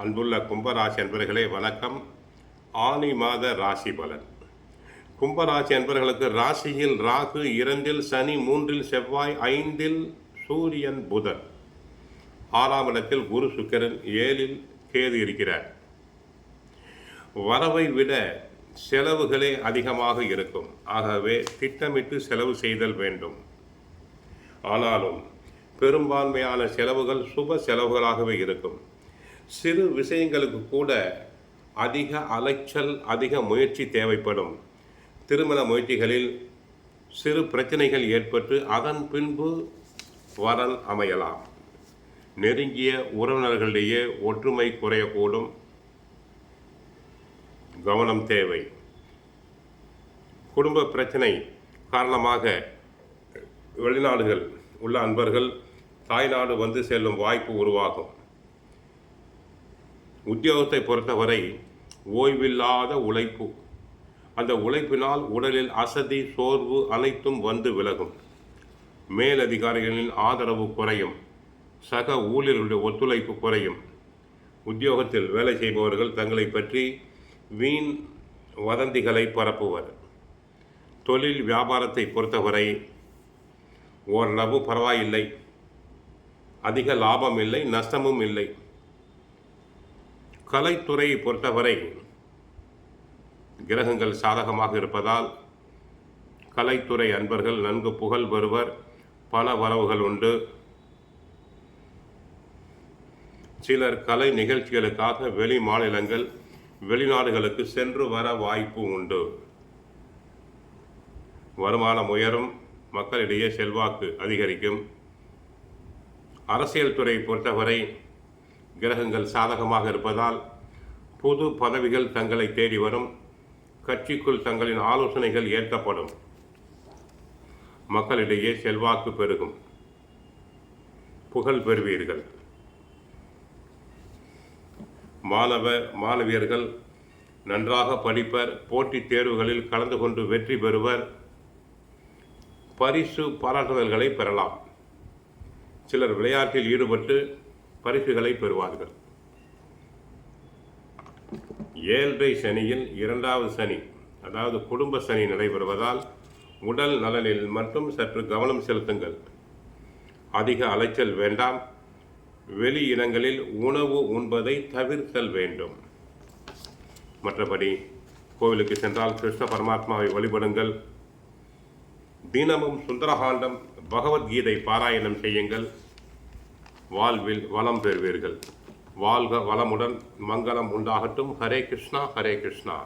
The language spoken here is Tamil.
அன்புள்ள கும்பராசி அன்பர்களே வணக்கம். ஆனி மாத ராசி பலன். கும்பராசி அன்பர்களுக்கு ராசியில் ராகு, 2இல் சனி, 3இல் செவ்வாய், 5இல் சூரியன் புதன், 6ஆம் இடத்தில் குரு சுக்கிரன், 7இல் கேது இருக்கிறார். வரவை விட செலவுகளே அதிகமாக இருக்கும். ஆகவே திட்டமிட்டு செலவு செய்தல் வேண்டும். ஆனாலும் பெரும்பான்மையான செலவுகள் சுப செலவுகளாகவே இருக்கும். சிறு விஷயங்களுக்கு கூட அதிக அலைச்சல், அதிக முயற்சி தேவைப்படும். திருமண முயற்சிகளில் சிறு பிரச்சனைகள் ஏற்பட்டு அதன் பின்பு வரன் அமையலாம். நெருங்கிய உறவினர்களிடையே ஒற்றுமை குறையக்கூடும். கவனம் தேவை. குடும்ப பிரச்சனை காரணமாக வெளிநாடுகள் உள்ள அன்பர்கள் தாய்நாடு வந்து செல்லும் வாய்ப்பு உருவாகும். உத்தியோகத்தை பொறுத்தவரை ஓய்வில்லாத உழைப்பு. அந்த உழைப்பினால் உடலில் அசதி, சோர்வு அனைத்தும் வந்து விலகும். மேலதிகாரிகளின் ஆதரவு குறையும். சக ஊழியர்களுடைய ஒத்துழைப்பு குறையும். உத்தியோகத்தில் வேலை செய்பவர்கள் தங்களை பற்றி வீண் வதந்திகளை பரப்புவர். தொழில் வியாபாரத்தை பொறுத்தவரை ஓரளவு பரவாயில்லை. அதிக லாபம் இல்லை, நஷ்டமும் இல்லை. கலைத்துறையை பொறுத்தவரை கிரகங்கள் சாதகமாக இருப்பதால் கலைத்துறை அன்பர்கள் நன்கு புகழ் பெறுவர். பண வரவுகள் உண்டு. சிலர் கலை நிகழ்ச்சிகளுக்காக வெளி மாநிலங்கள், வெளிநாடுகளுக்கு சென்று வர வாய்ப்பு உண்டு. வருமானம் உயரும். மக்களிடையே செல்வாக்கு அதிகரிக்கும். அரசியல் துறையை பொறுத்தவரை கிரகங்கள் சாதகமாக இருப்பதால் பொது பதவிகள் தங்களை தேடி வரும். கட்சிக்குள் தங்களின் ஆலோசனைகள் ஏற்கப்படும். மக்களிடையே செல்வாக்கு பெருகும். புகழ் பெறுவீர்கள். மாணவியர்கள் நன்றாக படிப்பர். போட்டித் தேர்வுகளில் கலந்து கொண்டு வெற்றி பெறுவர். பரிசு பாராட்டுதல்களை பெறலாம். சிலர் விளையாட்டில் ஈடுபட்டு பரிசுகளை பெறுவார்கள். 7.5 சனியில் 2வது சனி, அதாவது குடும்ப சனி நடைபெறுவதால் உடல் நலனில் மட்டும் சற்று கவனம் செலுத்துங்கள். அதிக அலைச்சல் வேண்டாம். வெளி இடங்களில் உணவு உண்பதை தவிர்த்தல் வேண்டும். மற்றபடி கோவிலுக்கு சென்றால் கிருஷ்ண பரமாத்மாவை வழிபடுங்கள். தினமும் சுந்தரகாண்டம், பகவத்கீதை பாராயணம் செய்யுங்கள். வாழ்வில் வளம் பெறுவீர்கள். வாழ்க வளமுடன். மங்களம் உண்டாகட்டும். ஹரே கிருஷ்ணா, ஹரே கிருஷ்ணா.